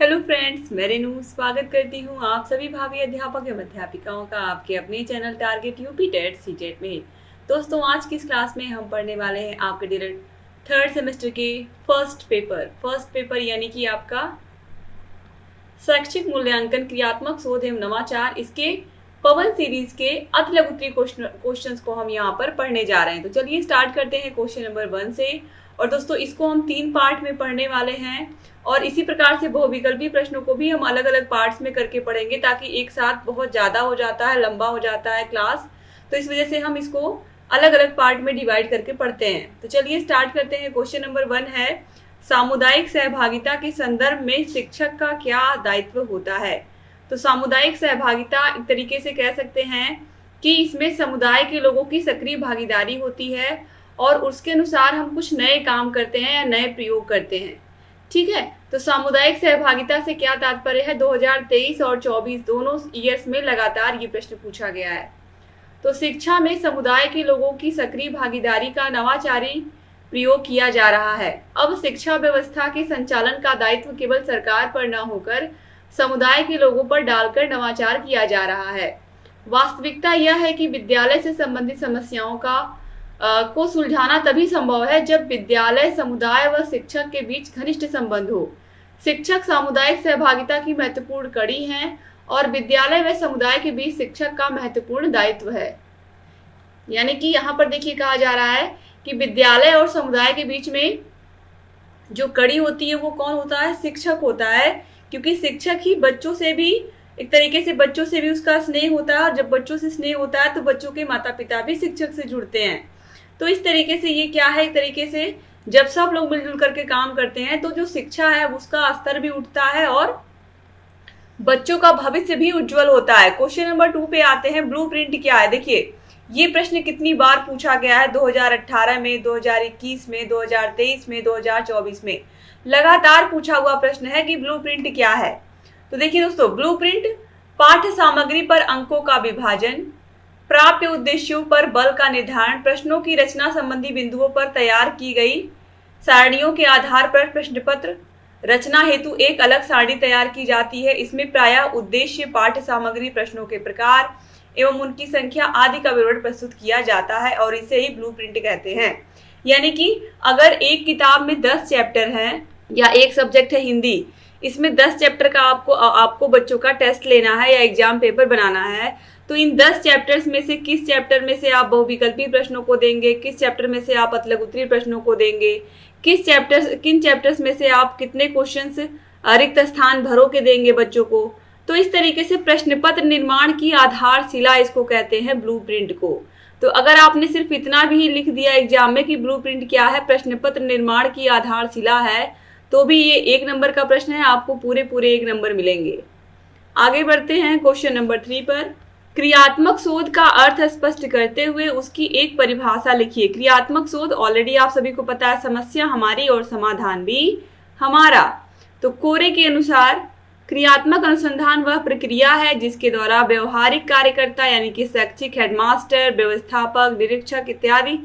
Hello friends, मैं रेनू स्वागत करती हूँ आप सभी भावी अध्यापक एवं अध्यापिकाओं का आपके अपने channel target UP TET CTET में। दोस्तों, आज की इस क्लास में हम पढ़ने वाले हैं आपके डायरेक्ट थर्ड सेमेस्टर के फर्स्ट पेपर यानी कि आपका शैक्षिक मूल्यांकन क्रियात्मक शोध एवं नवाचार, इसके पवन सीरीज के अति लघुत्तरीय क्वेश्चंस को हम यहाँ पर पढ़ने जा रहे हैं। तो चलिए स्टार्ट करते हैं क्वेश्चन नंबर 1 से। और दोस्तों, इसको हम 3 पार्ट में पढ़ने वाले हैं और इसी प्रकार से बहुविकल्पी प्रश्नों को भी हम अलग अलग पार्ट्स में करके पढ़ेंगे, ताकि एक साथ बहुत ज़्यादा हो जाता है, लंबा हो जाता है क्लास, तो इस वजह से हम इसको अलग अलग पार्ट में डिवाइड करके पढ़ते हैं। तो चलिए स्टार्ट करते हैं। क्वेश्चन नंबर 1 है, सामुदायिक सहभागिता के संदर्भ में शिक्षक का क्या दायित्व होता है। तो सामुदायिक सहभागिता एक तरीके से कह सकते हैं कि इसमें समुदाय के लोगों की सक्रिय भागीदारी होती है और उसके अनुसार हम कुछ नए काम करते हैं या नए प्रयोग करते हैं। ठीक है, तो सामुदायिक सहभागिता से क्या तात्पर्य है, 2023 और 24 दोनों ईयर्स में लगातार ये प्रश्न पूछा गया है। तो शिक्षा में समुदाय के लोगों की सक्रिय भागीदारी का नवाचारी प्रयोग किया जा रहा है। अब शिक्षा व्यवस्था के संचालन का दायित्व केवल सरकार पर न होकर समुदाय के लोगों पर डालकर नवाचार किया जा रहा है। वास्तविकता यह है कि विद्यालय से संबंधित समस्याओं को सुलझाना तभी संभव है जब विद्यालय, समुदाय व शिक्षक के बीच घनिष्ठ संबंध हो। शिक्षक सामुदायिक सहभागिता की महत्वपूर्ण कड़ी हैं और विद्यालय व समुदाय के बीच शिक्षक का महत्वपूर्ण दायित्व है। यानी कि यहाँ पर देखिए कहा जा रहा है कि विद्यालय और समुदाय के बीच में जो कड़ी होती है वो कौन होता है, शिक्षक होता है, क्योंकि शिक्षक ही बच्चों से भी एक तरीके से बच्चों से भी उसका स्नेह होता है और जब बच्चों से स्नेह होता है तो बच्चों के माता पिता भी शिक्षक से जुड़ते हैं। तो इस तरीके से ये क्या है, एक तरीके से जब सब लोग मिलजुल करके काम करते हैं तो जो शिक्षा है उसका स्तर भी उठता है और बच्चों का भविष्य भी उज्जवल होता है। क्वेश्चन नंबर 2 पे आते हैं, ब्लूप्रिंट क्या है। देखिए ये प्रश्न कितनी बार पूछा गया है, 2018 में, 2021 में, 2023 में, 2024 में लगातार पूछा हुआ प्रश्न है कि ब्लूप्रिंट क्या है। तो देखिए दोस्तों, ब्लूप्रिंट पाठ्य सामग्री पर अंकों का विभाजन, प्राप्य उद्देश्यों पर बल का निर्धारण, प्रश्नों की रचना संबंधी बिंदुओं पर तैयार की गई सारणियों के आधार पर प्रश्न पत्र रचना हेतु एक अलग सारणी तैयार की जाती है। इसमें प्रायः उद्देश्य, पाठ्य सामग्री, प्रश्नों के प्रकार एवं उनकी संख्या आदि का विवरण प्रस्तुत किया जाता है और इसे ही ब्लूप्रिंट कहते हैं। यानी कि अगर एक किताब में 10 चैप्टर हैं या एक सब्जेक्ट है हिंदी, इसमें 10 चैप्टर का आपको बच्चों का टेस्ट लेना है या एग्जाम पेपर बनाना है, तो इन 10 चैप्टर्स में से किस चैप्टर में से आप बहुविकल्पी प्रश्नों को देंगे, किस चैप्टर में से आप अति लघुत्तरीय प्रश्नों को देंगे, किन चैप्टर्स में से आप कितने क्वेश्चंस रिक्त स्थान भरो के देंगे बच्चों को। तो इस तरीके से प्रश्न पत्र निर्माण की आधारशिला इसको कहते हैं, ब्लूप्रिंट को। तो अगर आपने सिर्फ इतना भी लिख दिया एग्जाम में कि ब्लूप्रिंट क्या है, प्रश्न पत्र निर्माण की आधारशिला है, तो भी ये 1 नंबर का प्रश्न है, आपको पूरे 1 नंबर मिलेंगे। आगे बढ़ते हैं क्वेश्चन नंबर 3 पर। क्रियात्मक शोध का अर्थ स्पष्ट करते हुए उसकी एक परिभाषा लिखिए। क्रियात्मक शोध ऑलरेडी आप सभी को पता है, समस्या हमारी और समाधान भी हमारा। तो कोरे के अनुसार क्रियात्मक अनुसंधान वह प्रक्रिया है जिसके द्वारा व्यवहारिक कार्यकर्ता यानी कि शैक्षिक हेडमास्टर, व्यवस्थापक, निरीक्षक इत्यादि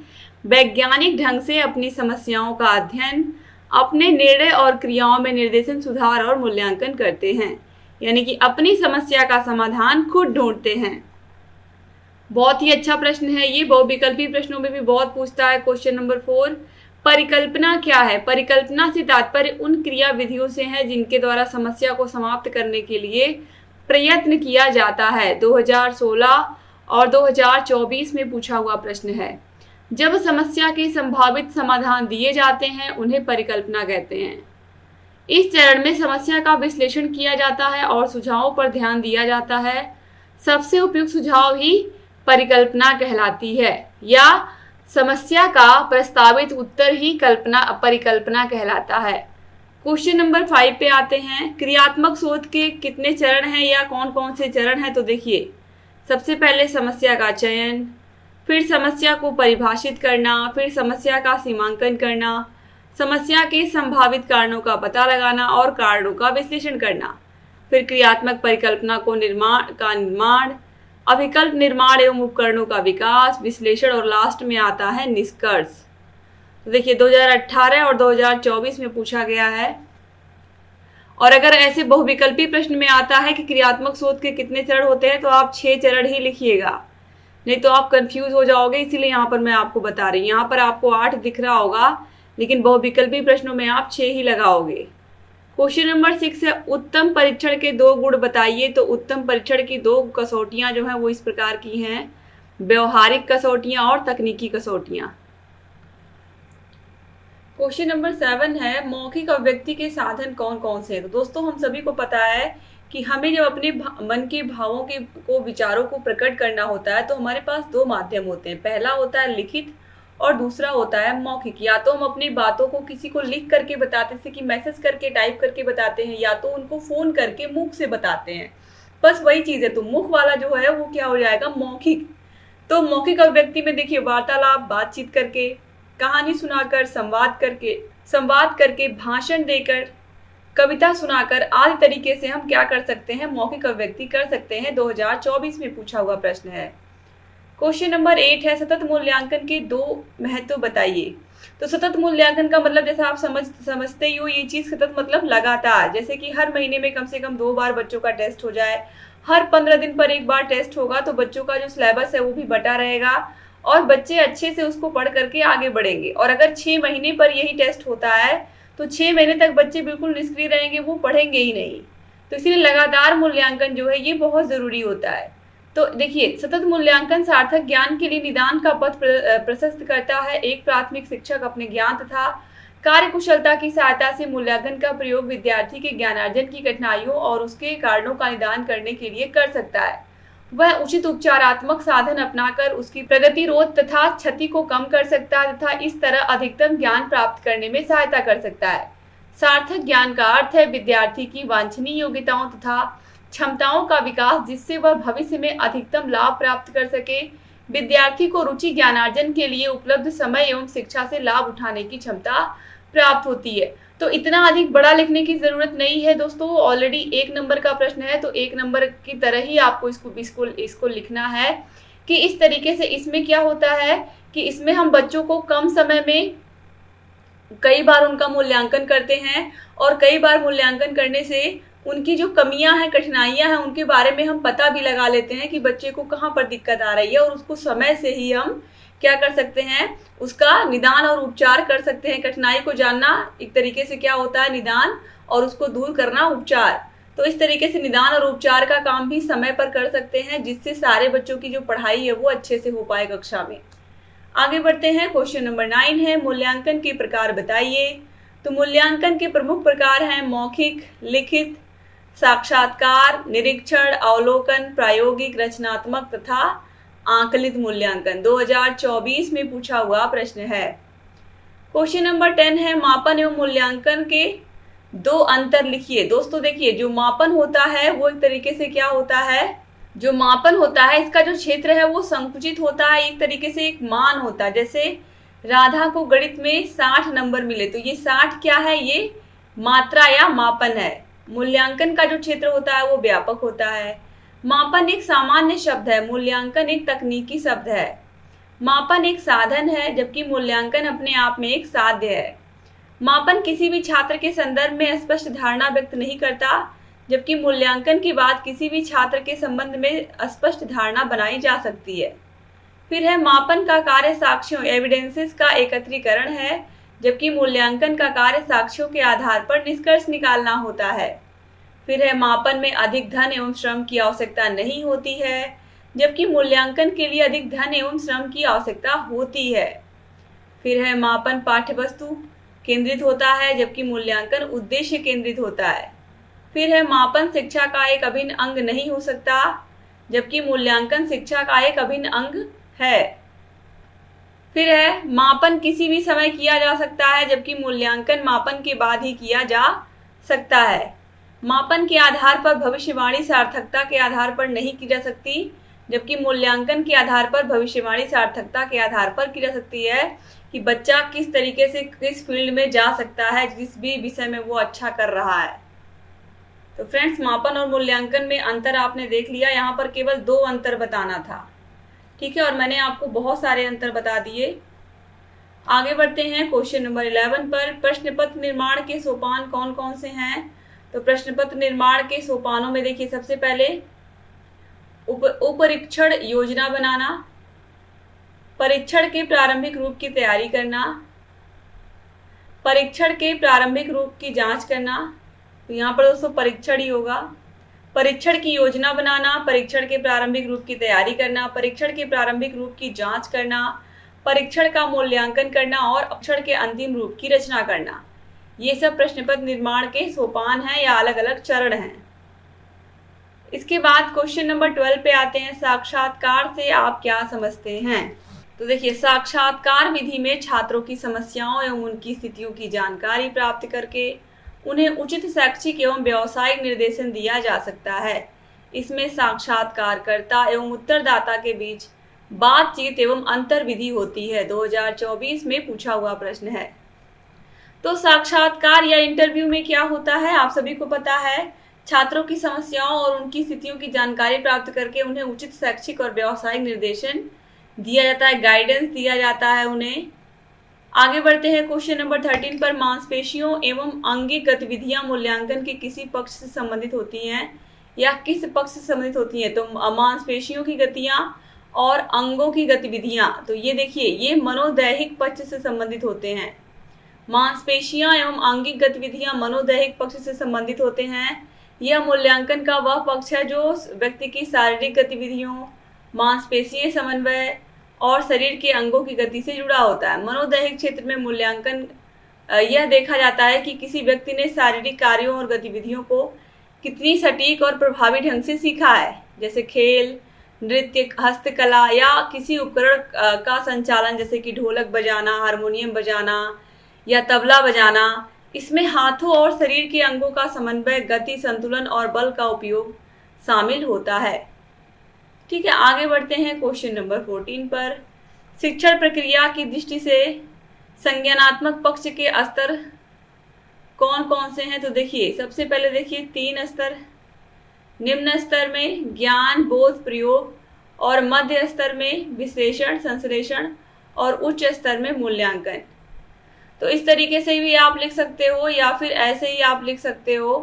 वैज्ञानिक ढंग से अपनी समस्याओं का अध्ययन, अपने निर्णय और क्रियाओं में निर्देशन, सुधार और मूल्यांकन करते हैं। यानी कि अपनी समस्या का समाधान खुद ढूंढते हैं। बहुत ही अच्छा प्रश्न है ये, बहुविकल्पी प्रश्नों में भी बहुत पूछता है। क्वेश्चन नंबर 4, परिकल्पना क्या है। परिकल्पना से तात्पर्य उन क्रिया विधियों से है जिनके द्वारा समस्या को समाप्त करने के लिए प्रयत्न किया जाता है। 2016 और 2024 में पूछा हुआ प्रश्न है। जब समस्या के संभावित समाधान दिए जाते हैं उन्हें परिकल्पना कहते हैं। इस चरण में समस्या का विश्लेषण किया जाता है और सुझावों पर ध्यान दिया जाता है। सबसे उपयुक्त सुझाव ही परिकल्पना कहलाती है या समस्या का प्रस्तावित उत्तर ही परिकल्पना कहलाता है। क्वेश्चन नंबर 5 पे आते हैं। क्रियात्मक शोध के कितने चरण हैं या कौन कौन से चरण हैं। तो देखिए, सबसे पहले समस्या का चयन, फिर समस्या को परिभाषित करना, फिर समस्या का सीमांकन करना, समस्या के संभावित कारणों का पता लगाना और कारणों का विश्लेषण करना, फिर क्रियात्मक परिकल्पना को निर्माण, अभिकल्प निर्माण एवं उपकरणों का विकास, विश्लेषण और लास्ट में आता है निष्कर्ष। तो देखिए 2018 और 2024 में पूछा गया है और अगर ऐसे बहुविकल्पी प्रश्न में आता है कि क्रियात्मक शोध के कितने चरण होते हैं तो आप 6 चरण ही लिखिएगा, नहीं तो आप कंफ्यूज हो जाओगे। इसीलिए यहाँ पर मैं आपको बता रही हूँ। यहाँ पर आपको 8 दिख रहा होगा, लेकिन बहुविकल्पी प्रश्नों में आप 6 ही लगाओगे। क्वेश्चन नंबर 6 है, उत्तम परीक्षण के 2 गुण बताइए। तो उत्तम परीक्षण की 2 कसौटियां जो है वो इस प्रकार की हैं, व्यवहारिक कसौटियां और तकनीकी कसौटियां। क्वेश्चन नंबर 7 है, मौखिक अभिव्यक्ति के साधन कौन कौन से हैं। तो दोस्तों हम सभी को पता है कि हमें जब अपने मन के भावों को विचारों को प्रकट करना होता है तो हमारे पास 2 माध्यम होते हैं। पहला होता है लिखित और दूसरा होता है मौखिक। या तो हम अपनी बातों को किसी को लिख करके बताते हैं, कि मैसेज करके टाइप करके बताते हैं, या तो उनको फोन करके मुख से बताते हैं। बस वही चीज है। तो मुख वाला जो है वो क्या हो जाएगा, मौखिक। तो मौखिक अभिव्यक्ति में देखिए, वार्तालाप, बातचीत करके, कहानी सुनाकर, संवाद करके, भाषण देकर, कविता सुनाकर आदि तरीके से हम क्या कर सकते हैं, मौखिक अभिव्यक्ति कर सकते हैं। 2024 में पूछा हुआ प्रश्न है। क्वेश्चन नंबर 8 है, सतत मूल्यांकन के 2 महत्व बताइए। तो सतत मूल्यांकन का मतलब जैसा आप समझते ही हो, ये चीज सतत मतलब लगातार, जैसे कि हर महीने में कम से कम 2 बार बच्चों का टेस्ट हो जाए, हर 15 दिन पर 1 बार टेस्ट होगा, तो बच्चों का जो सिलेबस है वो भी बटा रहेगा और बच्चे अच्छे से उसको पढ़ करके आगे बढ़ेंगे। और अगर 6 महीने पर यही टेस्ट होता है तो 6 महीने तक बच्चे बिल्कुल निष्क्रिय रहेंगे, वो पढ़ेंगे ही नहीं। तो इसलिए लगातार मूल्यांकन जो है ये बहुत जरूरी होता है। तो देखिए, सतत मूल्यांकन सार्थक ज्ञान के लिए निदान का पथ प्रशस्त करता है। एक प्राथमिक शिक्षक अपने ज्ञान तथा कार्यकुशलता की सहायता से मूल्यांकन का प्रयोग विद्यार्थी के ज्ञानार्जन की कठिनाइयों और उसके कारणों का निदान करने के लिए कर सकता है। वह उचित उपचारात्मक साधन अपनाकर उसकी प्रगतिरोध तथा क्षति को कम कर सकता है तथा इस तरह अधिकतम ज्ञान प्राप्त करने में सहायता कर सकता है। सार्थक ज्ञान का अर्थ है विद्यार्थी की वांछनीय योग्यताओं तथा क्षमताओं का विकास, जिससे वह भविष्य में अधिकतम लाभ प्राप्त कर सके। विद्यार्थी को रुचि ज्ञानार्जन के लिए उपलब्ध समय एवं शिक्षा से लाभ उठाने की क्षमता प्राप्त होती है। तो इतना अधिक बड़ा लिखने की जरूरत नहीं है दोस्तों, ऑलरेडी 1 नंबर का प्रश्न है, तो 1 नंबर की तरह ही आपको इसको लिखना है कि इस तरीके से। इसमें क्या होता है कि इसमें हम बच्चों को कम समय में कई बार उनका मूल्यांकन करते हैं और कई बार मूल्यांकन करने से उनकी जो कमियां हैं, कठिनाइयां हैं, उनके बारे में हम पता भी लगा लेते हैं कि बच्चे को कहाँ पर दिक्कत आ रही है, और उसको समय से ही हम क्या कर सकते हैं, उसका निदान और उपचार कर सकते हैं। कठिनाई को जानना एक तरीके से क्या होता है, निदान, और उसको दूर करना उपचार। तो इस तरीके से निदान और उपचार का काम भी समय पर कर सकते हैं, जिससे सारे बच्चों की जो पढ़ाई है वो अच्छे से हो पाए कक्षा में। आगे बढ़ते हैं। क्वेश्चन नंबर 9 है, मूल्यांकन के प्रकार बताइए। तो मूल्यांकन के प्रमुख प्रकार हैं मौखिक, लिखित, साक्षात्कार, निरीक्षण, अवलोकन, प्रायोगिक, रचनात्मक तथा आंकलित मूल्यांकन। 2024 में पूछा हुआ प्रश्न है। क्वेश्चन नंबर 10 है, मापन एवं मूल्यांकन के 2 अंतर लिखिए। दोस्तों देखिए, जो मापन होता है वो एक तरीके से क्या होता है, जो मापन होता है इसका जो क्षेत्र है वो संकुचित होता है, एक तरीके से एक मान होता है। जैसे राधा को गणित में 60 नंबर मिले, तो ये 60 क्या है, ये मात्रा या मापन है। मूल्यांकन का जो क्षेत्र होता है वो व्यापक होता है। मापन एक सामान्य शब्द है, मूल्यांकन एक तकनीकी शब्द है। मापन एक साधन है, जबकि मूल्यांकन अपने आप में एक साध्य है। मापन किसी भी छात्र के संदर्भ में स्पष्ट धारणा व्यक्त नहीं करता, जबकि मूल्यांकन की बात किसी भी छात्र के संबंध में स्पष्ट धारणा बनाई जा सकती है। फिर है, मापन का कार्य साक्ष्यों एविडेंसेस का एकत्रीकरण है, जबकि मूल्यांकन का कार्य साक्ष्यों के आधार पर निष्कर्ष निकालना होता है। फिर है, मापन में अधिक धन एवं श्रम की आवश्यकता नहीं होती है, जबकि मूल्यांकन के लिए अधिक धन एवं श्रम की आवश्यकता होती है। फिर है, मापन पाठ्यवस्तु केंद्रित होता है, जबकि मूल्यांकन उद्देश्य केंद्रित होता है। फिर है, मापन शिक्षा का एक अभिन्न अंग नहीं हो सकता, जबकि मूल्यांकन शिक्षा का एक अभिन्न अंग है। फिर है, मापन किसी भी समय किया जा सकता है, जबकि मूल्यांकन मापन के बाद ही किया जा सकता है। मापन के आधार पर भविष्यवाणी सार्थकता के आधार पर नहीं की जा सकती, जबकि मूल्यांकन के आधार पर भविष्यवाणी सार्थकता के आधार पर की जा सकती है कि बच्चा किस तरीके से किस फील्ड में जा सकता है, जिस भी विषय में वो अच्छा कर रहा है। तो फ्रेंड्स, मापन और मूल्यांकन में अंतर आपने देख लिया। यहाँ पर केवल 2 अंतर बताना था, ठीक है, और मैंने आपको बहुत सारे अंतर बता दिए। आगे बढ़ते हैं क्वेश्चन नंबर 11 पर। प्रश्न पत्र निर्माण के सोपान कौन कौन से हैं। तो प्रश्न पत्र निर्माण के सोपानों में देखिए, सबसे पहले उपरीक्षण योजना बनाना, परीक्षण के प्रारंभिक रूप की तैयारी करना, परीक्षण के प्रारंभिक रूप की जांच करना, तो यहाँ पर दोस्तों परीक्षण ही होगा, परीक्षण की योजना बनाना, परीक्षण के प्रारंभिक रूप की तैयारी करना, परीक्षण के प्रारंभिक रूप की जांच करना, परीक्षण का मूल्यांकन करना और परीक्षण के अंतिम रूप की रचना करना। ये सब प्रश्न पत्र निर्माण के सोपान हैं या अलग अलग चरण हैं। इसके बाद क्वेश्चन नंबर 12 पे आते हैं, साक्षात्कार से आप क्या समझते हैं। तो देखिए, साक्षात्कार विधि में छात्रों की समस्याओं एवं उनकी स्थितियों की जानकारी प्राप्त करके उन्हें उचित शैक्षिक एवं व्यावसायिक निर्देशन दिया जा सकता है। इसमें साक्षात्कारकर्ता एवं उत्तरदाता के बीच बातचीत एवं अंतर विधि होती है। 2024 में पूछा हुआ प्रश्न है। तो साक्षात्कार या इंटरव्यू में क्या होता है, आप सभी को पता है। छात्रों की समस्याओं और उनकी स्थितियों की जानकारी प्राप्त करके उन्हें उचित शैक्षिक और व्यावसायिक निर्देशन दिया जाता है, गाइडेंस दिया जाता है उन्हें। आगे बढ़ते हैं क्वेश्चन नंबर 13 पर, मांसपेशियों एवं अंगिक गतिविधियां मूल्यांकन के किसी पक्ष से संबंधित होती हैं या किस पक्ष से संबंधित होती हैं। तो मांसपेशियों की गतियां और अंगों की गतिविधियां, तो ये देखिए, ये मनोदैहिक पक्ष से संबंधित होते हैं। मांसपेशियां एवं अंगिक गतिविधियां मनोदैहिक पक्ष से संबंधित होते हैं। यह मूल्यांकन का वह पक्ष है जो व्यक्ति की शारीरिक गतिविधियों, मांसपेशीय समन्वय और शरीर के अंगों की गति से जुड़ा होता है। मनोदैहिक क्षेत्र में मूल्यांकन यह देखा जाता है कि किसी व्यक्ति ने शारीरिक कार्यों और गतिविधियों को कितनी सटीक और प्रभावी ढंग से सीखा है, जैसे खेल, नृत्य, हस्तकला या किसी उपकरण का संचालन, जैसे कि ढोलक बजाना, हारमोनियम बजाना या तबला बजाना। इसमें हाथों और शरीर के अंगों का समन्वय, गति, संतुलन और बल का उपयोग शामिल होता है। ठीक है, आगे बढ़ते हैं क्वेश्चन नंबर 14 पर, शिक्षण प्रक्रिया की दृष्टि से संज्ञानात्मक पक्ष के स्तर कौन कौन से हैं। तो देखिए, सबसे पहले देखिए 3 स्तर, निम्न स्तर में ज्ञान, बोध, प्रयोग और मध्य स्तर में विश्लेषण, संश्लेषण और उच्च स्तर में मूल्यांकन। तो इस तरीके से भी आप लिख सकते हो या फिर ऐसे ही आप लिख सकते हो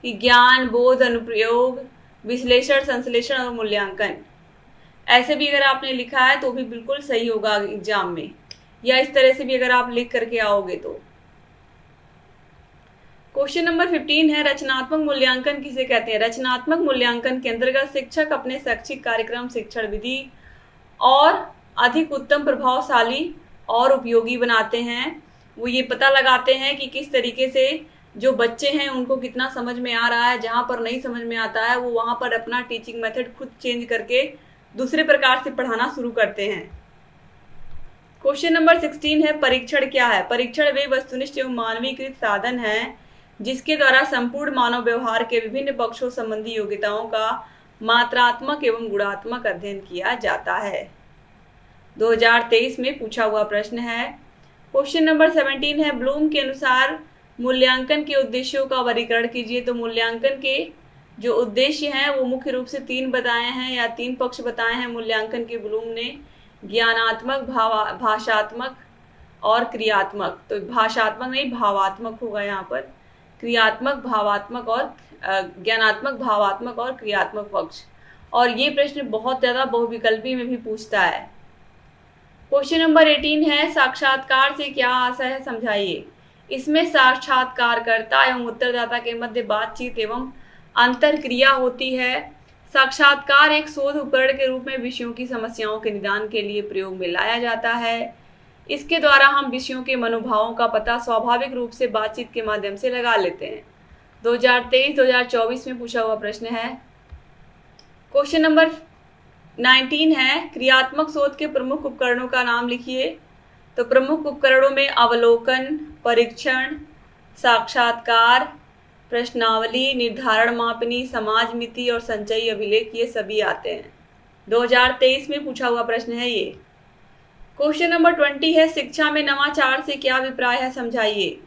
कि ज्ञान, बोध, अनुप्रयोग, विश्लेषण, संश्लेषण और मूल्यांकन। ऐसे भी अगर आपने लिखा है तो भी बिल्कुल सही होगा एग्जाम में, या इस तरह से भी अगर आप लिख करके आओगे तो। क्वेश्चन नंबर 15 है, रचनात्मक मूल्यांकन किसे कहते हैं। रचनात्मक मूल्यांकन के अंतर्गत शिक्षक अपने शैक्षिक कार्यक्रम, शिक्षण विधि और अधिक उत्तम, प्रभावशाली और उपयोगी बनाते हैं। वो ये पता लगाते हैं कि किस तरीके से जो बच्चे हैं उनको कितना समझ में आ रहा है। जहाँ पर नहीं समझ में आता है वो वहाँ पर अपना टीचिंग मेथड खुद चेंज करके दूसरे प्रकार से पढ़ाना शुरू करते हैं। क्वेश्चन नंबर 16 है, परीक्षण क्या है। परीक्षण वे वस्तुनिष्ठ एवं मानवीकृत साधन हैं जिसके द्वारा संपूर्ण मानव व्यवहार के विभिन्न पक्षों संबंधी योग्यताओं का मात्रात्मक एवं गुणात्मक अध्ययन किया जाता है। 2023 में पूछा हुआ प्रश्न है। क्वेश्चन नंबर 17 है, ब्लूम के अनुसार मूल्यांकन के उद्देश्यों का वर्गीकरण कीजिए। तो मूल्यांकन के जो उद्देश्य हैं वो मुख्य रूप से 3 बताए हैं या 3 पक्ष बताए हैं मूल्यांकन के ब्लूम ने, ज्ञानात्मक, भाषात्मक और क्रियात्मक। तो भाषात्मक नहीं, भावात्मक होगा यहाँ पर, क्रियात्मक, भावात्मक और ज्ञानात्मक, भावात्मक और क्रियात्मक पक्ष। और ये प्रश्न बहुत ज़्यादा बहुविकल्पी में भी पूछता है। क्वेश्चन नंबर 18 है, साक्षात्कार से क्या आशय है, समझाइए। इसमें साक्षात्कारकर्ता एवं उत्तरदाता के मध्य बातचीत एवं अंतरक्रिया होती है। साक्षात्कार एक शोध उपकरण के रूप में विषयों की समस्याओं के निदान के लिए प्रयोग में लाया जाता है। इसके द्वारा हम विषयों के मनोभावों का पता स्वाभाविक रूप से बातचीत के माध्यम से लगा लेते हैं। 2023-2024 में पूछा हुआ प्रश्न है। क्वेश्चन नंबर 19 है, क्रियात्मक शोध के प्रमुख उपकरणों का नाम लिखिए। तो प्रमुख उपकरणों में अवलोकन, परीक्षण, साक्षात्कार, प्रश्नावली, निर्धारण मापनी, समाज मिति और संचयी अभिलेख, ये सभी आते हैं। 2023 में पूछा हुआ प्रश्न है ये। क्वेश्चन नंबर 20 है, शिक्षा में नवाचार से क्या अभिप्राय है, समझाइए।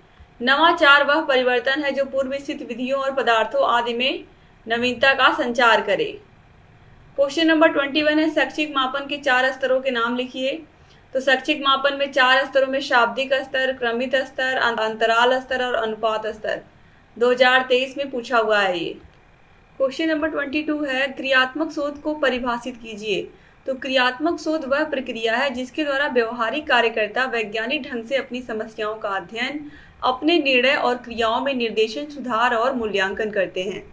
नवाचार वह परिवर्तन है जो पूर्व स्थित विधियों और पदार्थों आदि में नवीनता का संचार करे। क्वेश्चन नंबर 21 है, शैक्षिक मापन के 4 स्तरों के नाम लिखिए। तो शैक्षिक मापन में 4 स्तरों में शाब्दिक स्तर, क्रमित स्तर, अंतराल स्तर और अनुपात स्तर। 2023 में पूछा हुआ है ये। क्वेश्चन नंबर 22 है, क्रियात्मक शोध को परिभाषित कीजिए। तो क्रियात्मक शोध वह प्रक्रिया है जिसके द्वारा व्यवहारिक कार्यकर्ता वैज्ञानिक ढंग से अपनी समस्याओं का अध्ययन, अपने निर्णय और क्रियाओं में निर्देशन, सुधार और मूल्यांकन करते हैं।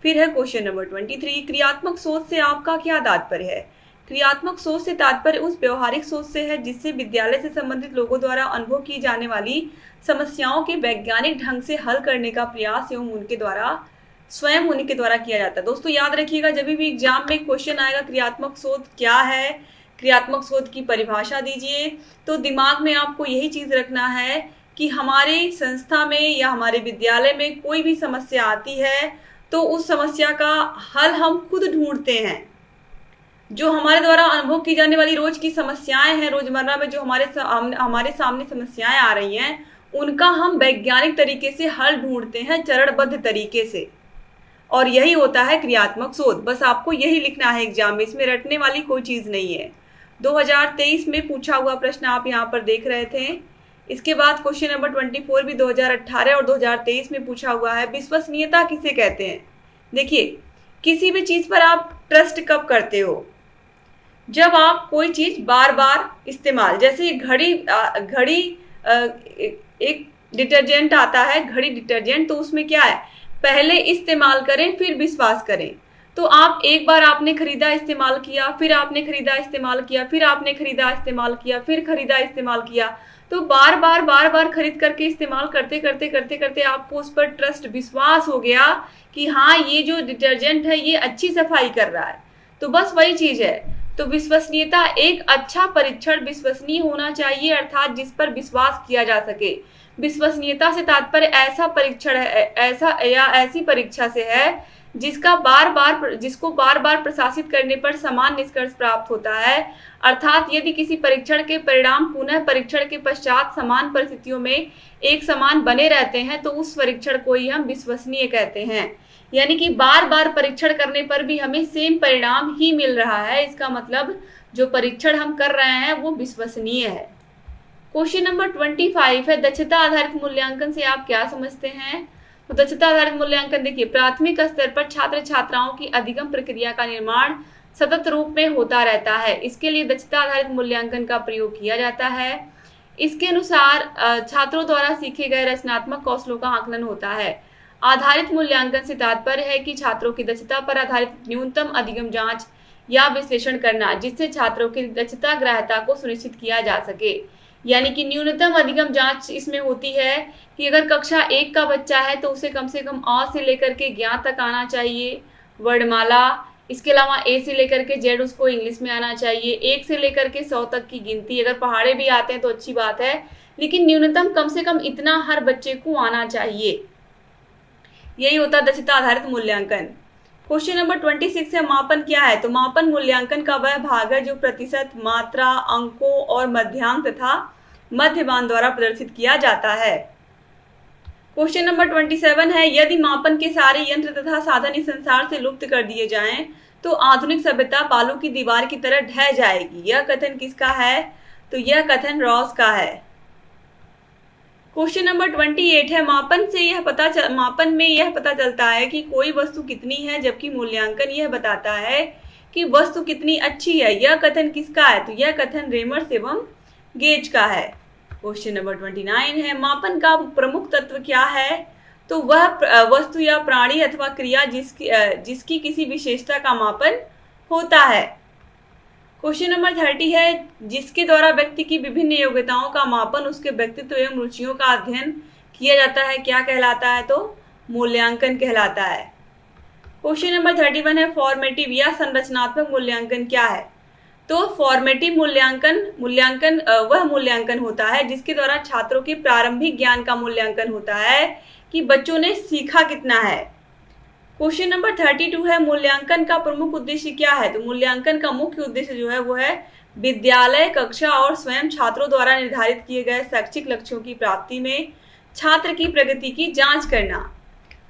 फिर है क्वेश्चन नंबर 23, क्रियात्मक शोध से आपका क्या तात्पर्य है? क्रियात्मक सोच से तात्पर्य उस व्यवहारिक सोच से है जिससे विद्यालय से संबंधित लोगों द्वारा अनुभव की जाने वाली समस्याओं के वैज्ञानिक ढंग से हल करने का प्रयास एवं उनके द्वारा किया जाता है। दोस्तों याद रखिएगा, जब भी एग्जाम में क्वेश्चन आएगा क्रियात्मक शोध क्या है, क्रियात्मक शोध की परिभाषा दीजिए, तो दिमाग में आपको यही चीज रखना है कि हमारे संस्था में या हमारे विद्यालय में कोई भी समस्या आती है तो उस समस्या का हल हम खुद ढूंढते हैं। जो हमारे द्वारा अनुभव की जाने वाली रोज की समस्याएं हैं, रोजमर्रा में जो हमारे सामने समस्याएं आ रही हैं, उनका हम वैज्ञानिक तरीके से हल ढूंढते हैं, चरणबद्ध तरीके से, और यही होता है क्रियात्मक शोध। बस आपको यही लिखना है एग्जाम में, इसमें रटने वाली कोई चीज नहीं है। 2023 में पूछा हुआ प्रश्न आप यहाँ पर देख रहे थे। इसके बाद क्वेश्चन नंबर 24 भी 2018 और 2023 में पूछा हुआ है, विश्वसनीयता किसे कहते हैं? देखिए, किसी भी चीज पर आप ट्रस्ट कब करते हो? जब आप कोई चीज बार बार इस्तेमाल, जैसे घड़ी एक डिटर्जेंट आता है, घड़ी डिटर्जेंट, तो उसमें क्या है, पहले इस्तेमाल करें फिर विश्वास करें। तो आप एक बार आपने खरीदा, इस्तेमाल किया, फिर आपने खरीदा, इस्तेमाल किया, फिर आपने खरीदा, इस्तेमाल किया, फिर खरीदा, इस्तेमाल किया, तो बार बार खरीद करके इस्तेमाल करते करते आपको उस पर ट्रस्ट, विश्वास हो गया कि हाँ ये जो डिटर्जेंट है ये अच्छी सफाई कर रहा है। तो बस वही चीज है। तो विश्वसनीयता, एक अच्छा परीक्षण विश्वसनीय होना चाहिए, अर्थात जिस पर विश्वास किया जा सके। विश्वसनीयता से तात्पर्य ऐसा परीक्षण है, ऐसी परीक्षा से है जिसको बार बार प्रशासित करने पर समान निष्कर्ष प्राप्त होता है। अर्थात यदि किसी परीक्षण के परिणाम पुनः परीक्षण के पश्चात समान परिस्थितियों में एक समान बने रहते हैं तो उस परीक्षण को ही हम विश्वसनीय कहते हैं। यानी कि बार बार परीक्षण करने पर भी हमें सेम परिणाम ही मिल रहा है, इसका मतलब जो परीक्षण हम कर रहे हैं वो विश्वसनीय है। क्वेश्चन नंबर 25 है, दक्षता आधारित मूल्यांकन से आप क्या समझते हैं? तो दक्षता आधारित मूल्यांकन, देखिए, प्राथमिक स्तर पर छात्र छात्राओं की अधिगम प्रक्रिया का निर्माण सतत रूप में होता रहता है। इसके लिए दक्षता आधारित मूल्यांकन का प्रयोग किया जाता है। इसके अनुसार छात्रों द्वारा सीखे गए रचनात्मक कौशलों का आकलन होता है। आधारित मूल्यांकन से तात्पर्य है कि छात्रों की दक्षता पर आधारित न्यूनतम अधिगम जांच या विश्लेषण करना, जिससे छात्रों की दक्षता ग्राह्यता को सुनिश्चित किया जा सके। यानी कि न्यूनतम अधिगम जांच इसमें होती है कि अगर कक्षा 1 का बच्चा है तो उसे कम से कम अ से लेकर के ज्ञ तक आना चाहिए, वर्णमाला। इसके अलावा ए से लेकर के जेड उसको इंग्लिश में आना चाहिए। 1 से लेकर के 100 तक की गिनती, अगर पहाड़े भी आते हैं तो अच्छी बात है, लेकिन न्यूनतम कम से कम इतना हर बच्चे को आना चाहिए। यही होता है दक्षता आधारित मूल्यांकन। क्वेश्चन नंबर 26 है, मापन क्या है? तो मापन मूल्यांकन का वह भाग है जो प्रतिशत, मात्रा, अंकों और मध्यांक तथा मध्यमान द्वारा प्रदर्शित किया जाता है। क्वेश्चन नंबर 27 है, यदि मापन के सारे यंत्र तथा साधन इस संसार से लुप्त कर दिए जाएं तो आधुनिक सभ्यता बालू की दीवार की तरह ढह जाएगी। यह कथन किसका है? तो यह कथन रॉस का है। क्वेश्चन नंबर 28 है, मापन में यह पता चलता है कि कोई वस्तु कितनी है, जबकि मूल्यांकन यह बताता है कि वस्तु कितनी अच्छी है। यह कथन किसका है? तो यह कथन रेमर्स एवं गेज का है। क्वेश्चन नंबर 29 है, मापन का प्रमुख तत्व क्या है? तो वह वस्तु या प्राणी अथवा क्रिया जिसकी किसी विशेषता का मापन होता है। क्वेश्चन नंबर 30 है, जिसके द्वारा व्यक्ति की विभिन्न योग्यताओं का मापन, उसके व्यक्तित्व एवं रुचियों का अध्ययन किया जाता है, क्या कहलाता है? तो मूल्यांकन कहलाता है। क्वेश्चन नंबर 31 है, फॉर्मेटिव या संरचनात्मक मूल्यांकन क्या है? तो फॉर्मेटिव मूल्यांकन वह मूल्यांकन होता है जिसके द्वारा छात्रों के प्रारंभिक ज्ञान का मूल्यांकन होता है कि बच्चों ने सीखा कितना है। क्वेश्चन नंबर 32 है, मूल्यांकन का प्रमुख उद्देश्य क्या है? तो मूल्यांकन का मुख्य उद्देश्य जो है वो है विद्यालय, कक्षा और स्वयं छात्रों द्वारा निर्धारित किए गए शैक्षिक लक्ष्यों की प्राप्ति में छात्र की प्रगति की जांच करना।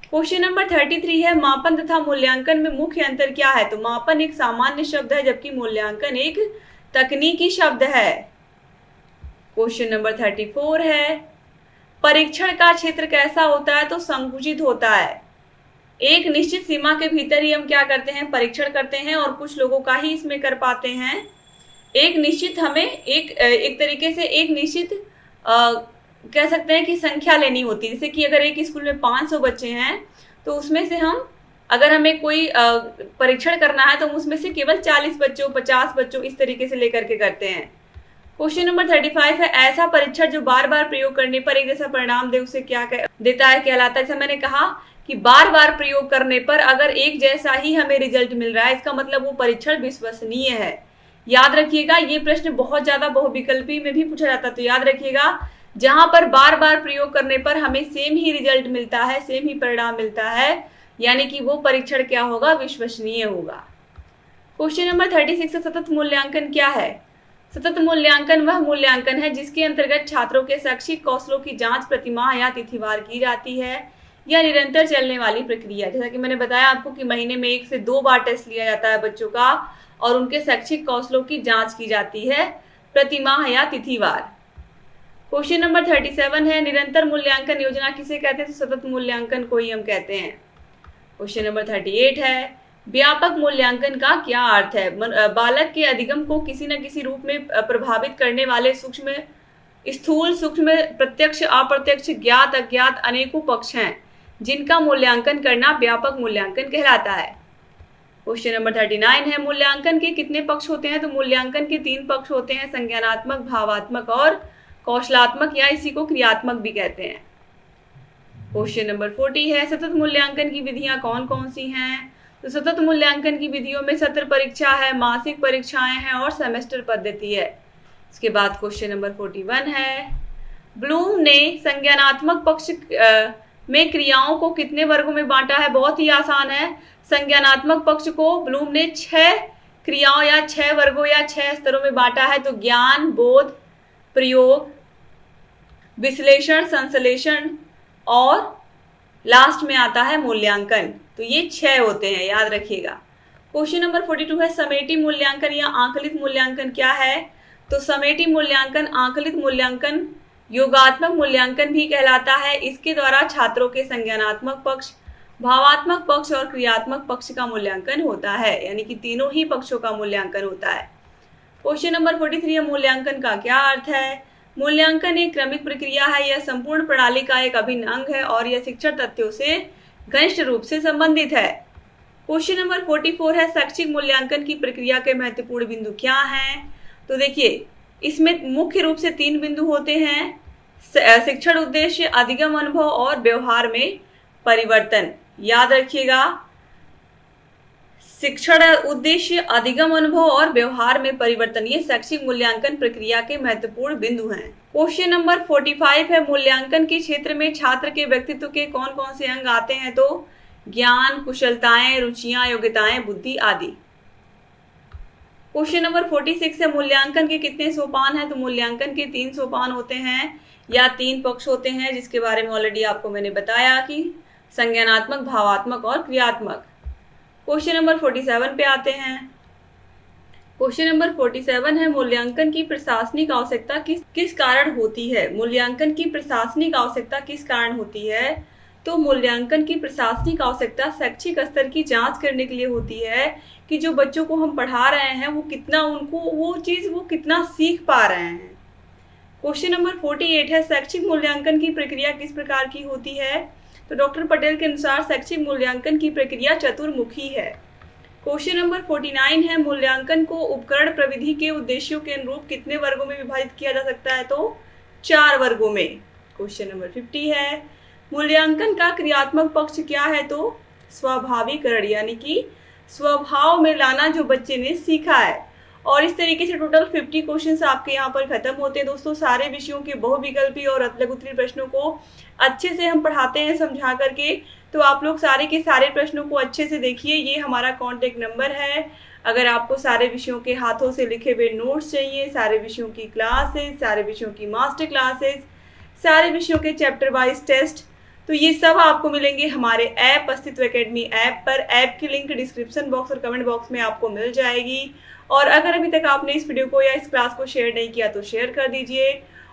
क्वेश्चन नंबर 33 है, मापन तथा मूल्यांकन में मुख्य अंतर क्या है? तो मापन एक सामान्य शब्द है जबकि मूल्यांकन एक तकनीकी शब्द है। क्वेश्चन नंबर 34 है, परीक्षण का क्षेत्र कैसा होता है? तो संकुचित होता है। एक निश्चित सीमा के भीतर ही हम क्या करते हैं? परीक्षण करते हैं, और कुछ लोगों का ही इसमें कर पाते हैं। एक निश्चित हमें एक तरीके से एक निश्चित कह सकते हैं कि संख्या लेनी होती है। जैसे कि अगर एक स्कूल में 500 बच्चे हैं तो उसमें से अगर हमें कोई परीक्षण करना है तो हम उसमें से केवल 40 बच्चों, 50 बच्चों इस तरीके से लेकर के करते हैं। क्वेश्चन नंबर 35 है, ऐसा परीक्षण जो बार बार प्रयोग करने पर एक जैसा परिणाम दे उसे क्या देता है, कहलाता है। जैसे मैंने कहा कि बार बार प्रयोग करने पर अगर एक जैसा ही हमें रिजल्ट मिल रहा है, इसका मतलब वो परीक्षण विश्वसनीय है। याद रखिएगा, ये प्रश्न बहुत ज्यादा बहुविकल्पी में भी पूछा जाता है, तो याद रखिएगा जहां पर बार बार प्रयोग करने पर हमें सेम ही रिजल्ट मिलता है, सेम ही परिणाम मिलता है, यानी कि वो परीक्षण क्या होगा? विश्वसनीय होगा। क्वेश्चन नंबर 36 है, सतत मूल्यांकन क्या है? सतत मूल्यांकन वह मूल्यांकन है जिसके अंतर्गत छात्रों के शैक्षिक कौशलों की जांच प्रतिमाह या तिथिवार की जाती है या निरंतर चलने वाली प्रक्रिया। जैसा कि मैंने बताया आपको कि महीने में 1 से 2 बार टेस्ट लिया जाता है बच्चों का, और उनके शैक्षिक कौशलों की जांच की जाती है प्रतिमाह या तिथिवार। क्वेश्चन नंबर 37 है, निरंतर मूल्यांकन योजना किसे कहते हैं? तो सतत मूल्यांकन को ही हम कहते हैं। क्वेश्चन नंबर 38 है, व्यापक मूल्यांकन का क्या अर्थ है? बालक के अधिगम को किसी न किसी रूप में प्रभावित करने वाले सूक्ष्म, स्थूल, सूक्ष्म, प्रत्यक्ष, अप्रत्यक्ष, ज्ञात, अज्ञात अनेकों पक्ष हैं जिनका मूल्यांकन करना व्यापक मूल्यांकन कहलाता है। क्वेश्चन नंबर 39 है, मूल्यांकन के कितने पक्ष होते हैं? तो मूल्यांकन के 3 पक्ष होते हैं, संज्ञानात्मक, भावात्मक और कौशलात्मक, या इसी को क्रियात्मक भी कहते हैं। क्वेश्चन नंबर 40 है, सतत मूल्यांकन की विधियां कौन कौन सी हैं? तो सतत मूल्यांकन की विधियों में सत्र परीक्षा है, मासिक परीक्षाएं हैं और सेमेस्टर पद्धति है। इसके बाद क्वेश्चन नंबर 41 है, ब्लूम ने संज्ञानात्मक पक्ष में क्रियाओं को कितने वर्गों में बांटा है? बहुत ही आसान है। संज्ञानात्मक पक्ष को ब्लूम ने 6 क्रियाओं या 6 वर्गों या 6 स्तरों में बांटा है। तो ज्ञान, बोध, प्रयोग, विश्लेषण, संश्लेषण और लास्ट में आता है मूल्यांकन। तो ये 6 होते हैं, याद रखिएगा। क्वेश्चन नंबर 42 है, समेटी मूल्यांकन या आंकलित मूल्यांकन क्या है? तो समेटी मूल्यांकन, आंकलित मूल्यांकन, योगात्मक मूल्यांकन भी कहलाता है। इसके द्वारा छात्रों के संज्ञानात्मक पक्ष, भावात्मक पक्ष और क्रियात्मक पक्ष का मूल्यांकन होता है, यानी कि तीनों ही पक्षों का मूल्यांकन होता है। क्वेश्चन नंबर 43 है, मूल्यांकन का क्या अर्थ है? मूल्यांकन एक क्रमिक प्रक्रिया है, यह संपूर्ण प्रणाली का एक अभिन्न अंग है और यह शिक्षण तथ्यों से घनिष्ठ रूप से संबंधित है। क्वेश्चन नंबर 44 है, शैक्षिक मूल्यांकन की प्रक्रिया के महत्वपूर्ण बिंदु क्या हैं? तो देखिए, इसमें मुख्य रूप से 3 बिंदु होते हैं, शिक्षण उद्देश्य, अधिगम अनुभव और व्यवहार में परिवर्तन। याद रखिएगा, शिक्षण उद्देश्य, अधिगम अनुभव और व्यवहार में परिवर्तन, ये शैक्षिक मूल्यांकन प्रक्रिया के महत्वपूर्ण बिंदु हैं। क्वेश्चन नंबर 45 है, मूल्यांकन के क्षेत्र में छात्र के व्यक्तित्व के कौन कौन से अंग आते हैं? तो ज्ञान, कुशलताएं, रुचियां, योग्यताएं, बुद्धि आदि। क्वेश्चन नंबर 46 है, मूल्यांकन के कितने सोपान हैं? तो मूल्यांकन के 3 सोपान होते हैं या 3 पक्ष होते हैं, जिसके बारे में ऑलरेडी आपको मैंने बताया कि संज्ञानात्मक, भावात्मक और क्रियात्मक। क्वेश्चन नंबर 47 पे आते हैं। क्वेश्चन नंबर 47 है, मूल्यांकन की प्रशासनिक आवश्यकता किस कारण होती है? मूल्यांकन की प्रशासनिक आवश्यकता किस कारण होती है? तो मूल्यांकन की प्रशासनिक आवश्यकता शैक्षिक स्तर की जांच करने के लिए होती है कि जो बच्चों को हम पढ़ा रहे हैं वो कितना, उनको वो चीज़ वो कितना सीख पा रहे हैं। क्वेश्चन नंबर 48 है, शैक्षिक मूल्यांकन की प्रक्रिया किस प्रकार की होती है? तो डॉक्टर पटेल के अनुसार शैक्षिक मूल्यांकन की प्रक्रिया चतुर्मुखी है। क्वेश्चन नंबर 49 है, मूल्यांकन को उपकरण प्रविधि के उद्देश्यों के अनुरूप कितने वर्गों में विभाजित किया जा सकता है? तो 4 वर्गों में। क्वेश्चन नंबर 50 है, मूल्यांकन का क्रियात्मक पक्ष क्या है? तो स्वाभाविकरण, यानी कि स्वभाव में लाना जो बच्चे ने सीखा है। और इस तरीके से टोटल 50 क्वेश्चंस आपके यहाँ पर खत्म होते हैं दोस्तों। सारे विषयों के बहुविकल्पी और अतलग उत्तरी प्रश्नों को अच्छे से हम पढ़ाते हैं समझा करके, तो आप लोग सारे के सारे प्रश्नों को अच्छे से देखिए। ये हमारा कॉन्टेक्ट नंबर है। अगर आपको सारे विषयों के हाथों से लिखे हुए नोट्स चाहिए, सारे विषयों की क्लासेस, सारे विषयों की मास्टर क्लासेस, सारे विषयों के चैप्टर वाइज टेस्ट, तो ये सब आपको मिलेंगे हमारे ऐप अस्तित्व एकेडमी ऐप पर। ऐप की लिंक डिस्क्रिप्शन बॉक्स और कमेंट बॉक्स में आपको मिल जाएगी। और अगर अभी तक आपने इस वीडियो को या इस क्लास को शेयर नहीं किया तो शेयर कर दीजिए।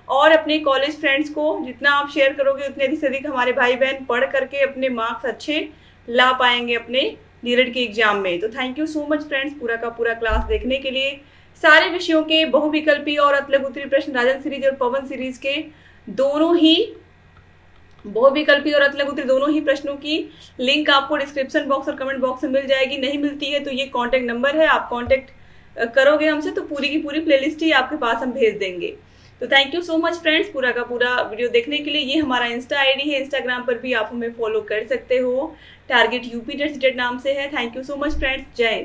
और अपने कॉलेज फ्रेंड्स को जितना आप शेयर करोगे उतने अधिक से अधिक हमारे भाई बहन पढ़ करके अपने मार्क्स अच्छे ला पाएंगे अपने डीएलएड के एग्जाम में। तो thank you so much friends पूरा का पूरा क्लास देखने के लिए। सारे विषयों के बहुविकल्पी और अतलग उत्तरी प्रश्न राजन सीरीज और पवन सीरीज के दोनों ही बहुविकल्पी और अतलग उत्तरी दोनों ही प्रश्नों की लिंक आपको डिस्क्रिप्शन बॉक्स और कमेंट बॉक्स में मिल जाएगी। नहीं मिलती है तो ये कॉन्टैक्ट नंबर है, आप कॉन्टैक्ट करोगे हमसे तो पूरी की पूरी प्लेलिस्ट ही आपके पास हम भेज देंगे। तो thank you so much friends पूरा का पूरा वीडियो देखने के लिए। ये हमारा इंस्टा आईडी है, इंस्टाग्राम पर भी आप हमें फॉलो कर सकते हो, टारगेट यूपी टेट नाम से है। Thank you so much friends, जय हिंद।